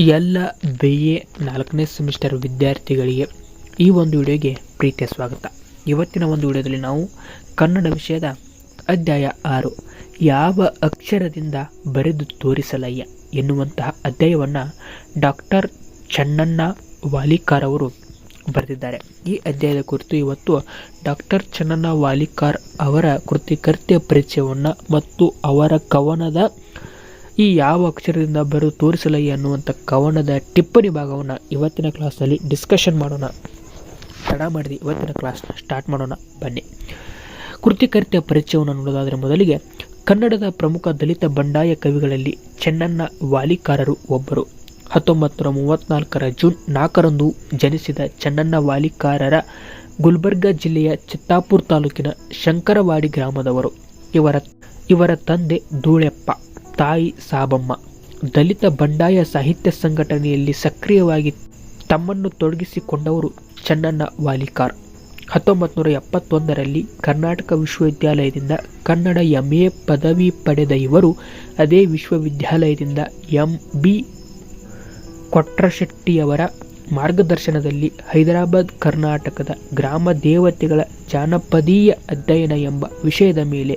ಎಲ್ಲ BA 4ನೇ semester ವಿದ್ಯಾರ್ಥಿಗಳಿಗೆ ಈ ಒಂದು ವಿಡಿಯೋಗೆ ಪ್ರೀತಿಯ ಸ್ವಾಗತ. ಇವತ್ತಿನ ಒಂದು ವಿಡಿಯೋದಲ್ಲಿ ನಾವು ಕನ್ನಡ ವಿಷಯದ ಅಧ್ಯಾಯ 6 ಯಾವ ಅಕ್ಷರದಿಂದ ಬರೆದು ತೋರಿಸಲಯ್ಯ ಎನ್ನುವಂತಹ ಅಧ್ಯಾಯವನ್ನು ಡಾಕ್ಟರ್ ಚನ್ನಣ್ಣ ವಾಲಿಕಾರ್ ಅವರು ಬರೆದಿದ್ದಾರೆ. ಈ ಅಧ್ಯಾಯದ ಕುರಿತು ಇವತ್ತು ಡಾಕ್ಟರ್ ಚನ್ನಣ್ಣ ವಾಲಿಕಾರ್ ಅವರ ಕೃತಿಕರ್ತೆಯ ಪರಿಚಯವನ್ನು ಮತ್ತು ಅವರ ಕವನದ ಈ ಯಾವ ಅಕ್ಷರದಿಂದ ಬರೆದು ತೋರಿಸಲಯ್ಯ ಅನ್ನುವಂಥ ಕವನದ ಟಿಪ್ಪಣಿ ಭಾಗವನ್ನು ಇವತ್ತಿನ ಕ್ಲಾಸ್ನಲ್ಲಿ ಡಿಸ್ಕಷನ್ ಮಾಡೋಣ. ತಡ ಮಾಡಿದೆ, ಇವತ್ತಿನ ಕ್ಲಾಸ್ನ ಸ್ಟಾರ್ಟ್ ಮಾಡೋಣ ಬನ್ನಿ. ಕೃತಿಕರ್ತೆಯ ಪರಿಚಯವನ್ನು ನೋಡೋದಾದರೆ ಮೊದಲಿಗೆ ಕನ್ನಡದ ಪ್ರಮುಖ ದಲಿತ ಬಂಡಾಯ ಕವಿಗಳಲ್ಲಿ ಚನ್ನಣ್ಣ ವಾಲಿಕಾರರು ಒಬ್ಬರು. 1934 ಜೂನ್ 4ರಂದು ಜನಿಸಿದ ಚನ್ನಣ್ಣ ವಾಲಿಕಾರರ ಗುಲ್ಬರ್ಗ ಜಿಲ್ಲೆಯ ಚಿತ್ತಾಪುರ ತಾಲೂಕಿನ ಶಂಕರವಾಡಿ ಗ್ರಾಮದವರು. ಇವರ ತಂದೆ ಧೂಳೆಪ್ಪ, ತಾಯಿ ಸಾಬಮ್ಮ. ದಲಿತ ಬಂಡಾಯ ಸಾಹಿತ್ಯ ಸಂಘಟನೆಯಲ್ಲಿ ಸಕ್ರಿಯವಾಗಿ ತಮ್ಮನ್ನು ತೊಡಗಿಸಿಕೊಂಡವರು ಚನ್ನಣ್ಣ ವಾಲಿಕಾರ್. 1971ರಲ್ಲಿ ಕರ್ನಾಟಕ ವಿಶ್ವವಿದ್ಯಾಲಯದಿಂದ ಕನ್ನಡ MA ಪದವಿ ಪಡೆದ ಇವರು ಅದೇ ವಿಶ್ವವಿದ್ಯಾಲಯದಿಂದ MB ಕೊಟ್ರಶೆಟ್ಟಿಯವರ ಮಾರ್ಗದರ್ಶನದಲ್ಲಿ ಹೈದರಾಬಾದ್ ಕರ್ನಾಟಕದ ಗ್ರಾಮ ದೇವತೆಗಳ ಜಾನಪದೀಯ ಅಧ್ಯಯನ ಎಂಬ ವಿಷಯದ ಮೇಲೆ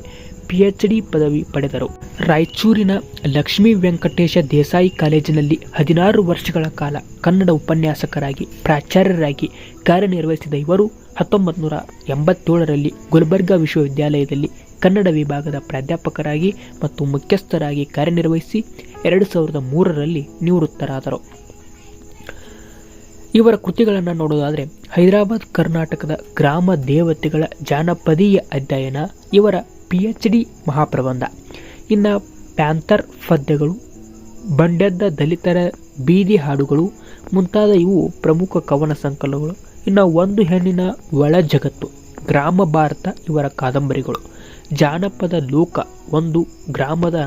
PhD ಪದವಿ ಪಡೆದರು. ರಾಯಚೂರಿನ ಲಕ್ಷ್ಮೀ ವೆಂಕಟೇಶ ದೇಸಾಯಿ ಕಾಲೇಜಿನಲ್ಲಿ 16 ವರ್ಷಗಳ ಕಾಲ ಕನ್ನಡ ಉಪನ್ಯಾಸಕರಾಗಿ ಪ್ರಾಚಾರ್ಯರಾಗಿ ಕಾರ್ಯನಿರ್ವಹಿಸಿದ ಇವರು 1987ರಲ್ಲಿ ಗುಲ್ಬರ್ಗ ವಿಶ್ವವಿದ್ಯಾಲಯದಲ್ಲಿ ಕನ್ನಡ ವಿಭಾಗದ ಪ್ರಾಧ್ಯಾಪಕರಾಗಿ ಮತ್ತು ಮುಖ್ಯಸ್ಥರಾಗಿ ಕಾರ್ಯನಿರ್ವಹಿಸಿ 2003ರಲ್ಲಿ ನಿವೃತ್ತರಾದರು. ಇವರ ಕೃತಿಗಳನ್ನು ನೋಡೋದಾದರೆ ಹೈದರಾಬಾದ್ ಕರ್ನಾಟಕದ ಗ್ರಾಮ ದೇವತೆಗಳ ಜಾನಪದೀಯ ಅಧ್ಯಯನ ಇವರ PhD ಮಹಾಪ್ರಬಂಧ. ಇನ್ನು ಪ್ಯಾಂಥರ್ ಪದ್ಯಗಳು, ಬಂಡೆದ್ದ ದಲಿತರ ಬೀದಿ ಹಾಡುಗಳು ಮುಂತಾದ ಇವು ಪ್ರಮುಖ ಕವನ ಸಂಕಲನಗಳು. ಇನ್ನು ಒಂದು ಹೆಣ್ಣಿನ ಒಳ ಜಗತ್ತು, ಗ್ರಾಮ ಭಾರತ ಇವರ ಕಾದಂಬರಿಗಳು. ಜಾನಪದ ಲೋಕ, ಒಂದು ಗ್ರಾಮದ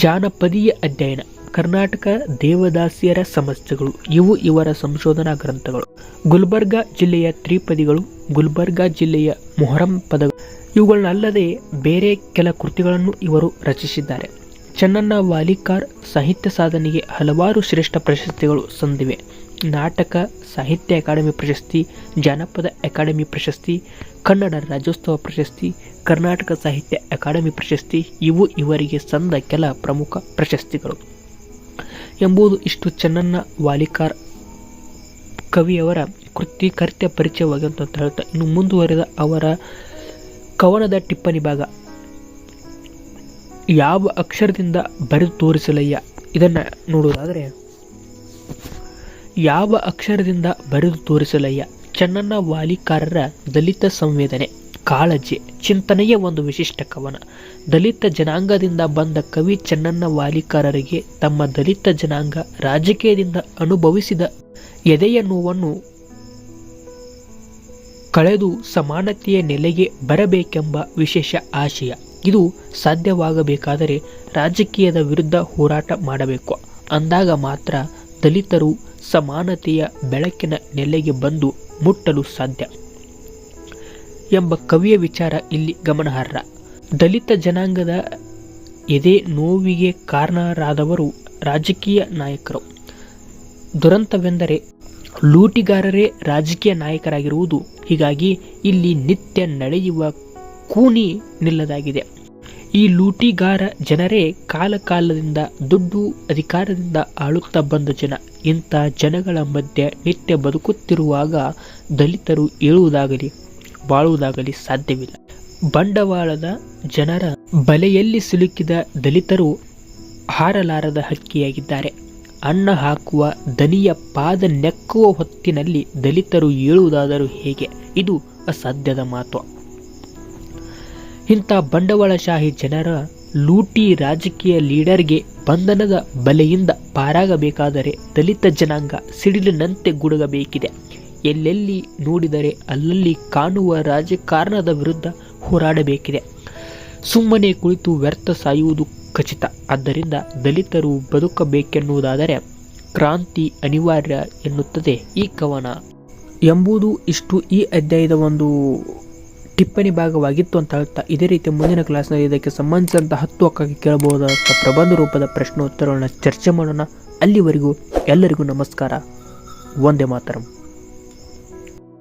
ಜಾನಪದೀಯ ಅಧ್ಯಯನ, ಕರ್ನಾಟಕ ದೇವದಾಸಿಯರ ಸಮಸ್ಯೆಗಳು ಇವು ಇವರ ಸಂಶೋಧನಾ ಗ್ರಂಥಗಳು. ಗುಲ್ಬರ್ಗಾ ಜಿಲ್ಲೆಯ ತ್ರಿಪದಿಗಳು, ಗುಲ್ಬರ್ಗಾ ಜಿಲ್ಲೆಯ ಮೊಹರಂ ಪದಗಳು ಇವುಗಳನ್ನಲ್ಲದೆ ಬೇರೆ ಕೆಲ ಕೃತಿಗಳನ್ನು ಇವರು ರಚಿಸಿದ್ದಾರೆ. ಚನ್ನಣ್ಣ ವಾಲಿಕಾರ್ ಸಾಹಿತ್ಯ ಸಾಧನೆಗೆ ಹಲವಾರು ಶ್ರೇಷ್ಠ ಪ್ರಶಸ್ತಿಗಳು ಸಂದಿವೆ. ನಾಟಕ ಸಾಹಿತ್ಯ ಅಕಾಡೆಮಿ ಪ್ರಶಸ್ತಿ, ಜಾನಪದ ಅಕಾಡೆಮಿ ಪ್ರಶಸ್ತಿ, ಕನ್ನಡ ರಾಜ್ಯೋತ್ಸವ ಪ್ರಶಸ್ತಿ, ಕರ್ನಾಟಕ ಸಾಹಿತ್ಯ ಅಕಾಡೆಮಿ ಪ್ರಶಸ್ತಿ ಇವು ಇವರಿಗೆ ಸಂದ ಕೆಲ ಪ್ರಮುಖ ಪ್ರಶಸ್ತಿಗಳು ಎಂಬುದು ಇಷ್ಟು ಚನ್ನಣ್ಣ ವಾಲಿಕಾರ್ ಕವಿಯವರ ಕೃತಿಕರ್ತೆಯ ಪರಿಚಯವಾಗಿ ಅಂತ ಹೇಳ್ತಾ ಇನ್ನು ಮುಂದುವರೆದ ಅವರ ಕವನದ ಟಿಪ್ಪಣಿ ಭಾಗ ಯಾವ ಅಕ್ಷರದಿಂದ ಬರೆದು ತೋರಿಸಲಯ್ಯ ಇದನ್ನು ನೋಡುವುದಾದರೆ, ಯಾವ ಅಕ್ಷರದಿಂದ ಬರೆದು ತೋರಿಸಲಯ್ಯ ಚನ್ನಣ್ಣ ವಾಲಿಕಾರರ ದಲಿತ ಸಂವೇದನೆ, ಕಾಳಜಿ, ಚಿಂತನೆಯ ಒಂದು ವಿಶಿಷ್ಟ ಕವನ. ದಲಿತ ಜನಾಂಗದಿಂದ ಬಂದ ಕವಿ ಚನ್ನಣ್ಣ ವಾಲಿಕಾರರಿಗೆ ತಮ್ಮ ದಲಿತ ಜನಾಂಗ ರಾಜಕೀಯದಿಂದ ಅನುಭವಿಸಿದ ಎದೆಯ ನೋವನ್ನು ಕಳೆದು ಸಮಾನತೆಯ ನೆಲೆಗೆ ಬರಬೇಕೆಂಬ ವಿಶೇಷ ಆಶಯ. ಇದು ಸಾಧ್ಯವಾಗಬೇಕಾದರೆ ರಾಜಕೀಯದ ವಿರುದ್ಧ ಹೋರಾಟ ಮಾಡಬೇಕು. ಅಂದಾಗ ಮಾತ್ರ ದಲಿತರು ಸಮಾನತೆಯ ಬೆಳಕಿನ ನೆಲೆಗೆ ಬಂದು ಮುಟ್ಟಲು ಸಾಧ್ಯ ಎಂಬ ಕವಿಯ ವಿಚಾರ ಇಲ್ಲಿ ಗಮನಾರ್ಹ. ದಲಿತ ಜನಾಂಗದ ಎದೆ ನೋವಿಗೆ ಕಾರಣರಾದವರು ರಾಜಕೀಯ ನಾಯಕರು. ದುರಂತವೆಂದರೆ ಲೂಟಿಗಾರರೇ ರಾಜಕೀಯ ನಾಯಕರಾಗಿರುವುದು. ಹೀಗಾಗಿ ಇಲ್ಲಿ ನಿತ್ಯ ನಡೆಯುವ ಕೂನಿ ನಿಲ್ಲದಾಗಿದೆ. ಈ ಲೂಟಿಗಾರ ಜನರೇ ಕಾಲದಿಂದ ದುಡ್ಡು ಅಧಿಕಾರದಿಂದ ಆಳುತ್ತಾ ಬಂದ ಜನ. ಇಂಥ ಜನಗಳ ಮಧ್ಯೆ ನಿತ್ಯ ಬದುಕುತ್ತಿರುವಾಗ ದಲಿತರು ಏಳುವುದಾಗಲಿ ಬಾಳುವುದಾಗಲಿ ಸಾಧ್ಯವಿಲ್ಲ. ಬಂಡವಾಳದ ಜನರ ಬಲೆಯಲ್ಲಿ ಸಿಲುಕಿದ ದಲಿತರು ಹಾರಲಾರದ ಹಕ್ಕಿಯಾಗಿದ್ದಾರೆ. ಅನ್ನ ಹಾಕುವ ದನಿಯ ಪಾದ ನೆಕ್ಕುವ ಹೊತ್ತಿನಲ್ಲಿ ದಲಿತರು ಏಳುವುದಾದರೂ ಹೇಗೆ? ಇದು ಅಸಾಧ್ಯದ ಮಾತು. ಇಂಥ ಬಂಡವಾಳಶಾಹಿ ಜನರ ಲೂಟಿ ರಾಜಕೀಯ ಲೀಡರ್ಗೆ ಬಂಧನದ ಬಲೆಯಿಂದ ಪಾರಾಗಬೇಕಾದರೆ ದಲಿತ ಜನಾಂಗ ಸಿಡಿಲಿನಂತೆ ಗುಡುಗಬೇಕಿದೆ. ಎಲ್ಲೆಲ್ಲಿ ನೋಡಿದರೆ ಅಲ್ಲಲ್ಲಿ ಕಾಣುವ ರಾಜಕಾರಣದ ವಿರುದ್ಧ ಹೋರಾಡಬೇಕಿದೆ. ಸುಮ್ಮನೆ ಕುಳಿತು ವ್ಯರ್ಥ ಸಾಯುವುದು ಖಚಿತ. ಆದ್ದರಿಂದ ದಲಿತರು ಬದುಕಬೇಕೆನ್ನುವುದಾದರೆ ಕ್ರಾಂತಿ ಅನಿವಾರ್ಯ ಎನ್ನುತ್ತದೆ ಈ ಕವನ ಎಂಬುದು ಇಷ್ಟು ಈ ಅಧ್ಯಾಯದ ಒಂದು ಟಿಪ್ಪಣಿ ಭಾಗವಾಗಿತ್ತು ಅಂತ ಹೇಳ್ತಾ ಇದೇ ರೀತಿ ಮುಂದಿನ ಕ್ಲಾಸ್ನಲ್ಲಿ ಇದಕ್ಕೆ ಸಂಬಂಧಿಸಿದಂಥ 10 ಅಂಕಕ್ಕೆ ಕೇಳಬಹುದಾದ ಪ್ರಬಂಧ ರೂಪದ ಪ್ರಶ್ನೋತ್ತರಗಳನ್ನ ಚರ್ಚೆ ಮಾಡೋಣ. ಅಲ್ಲಿವರೆಗೂ ಎಲ್ಲರಿಗೂ ನಮಸ್ಕಾರ. ವಂದೇ ಮಾತರಂ.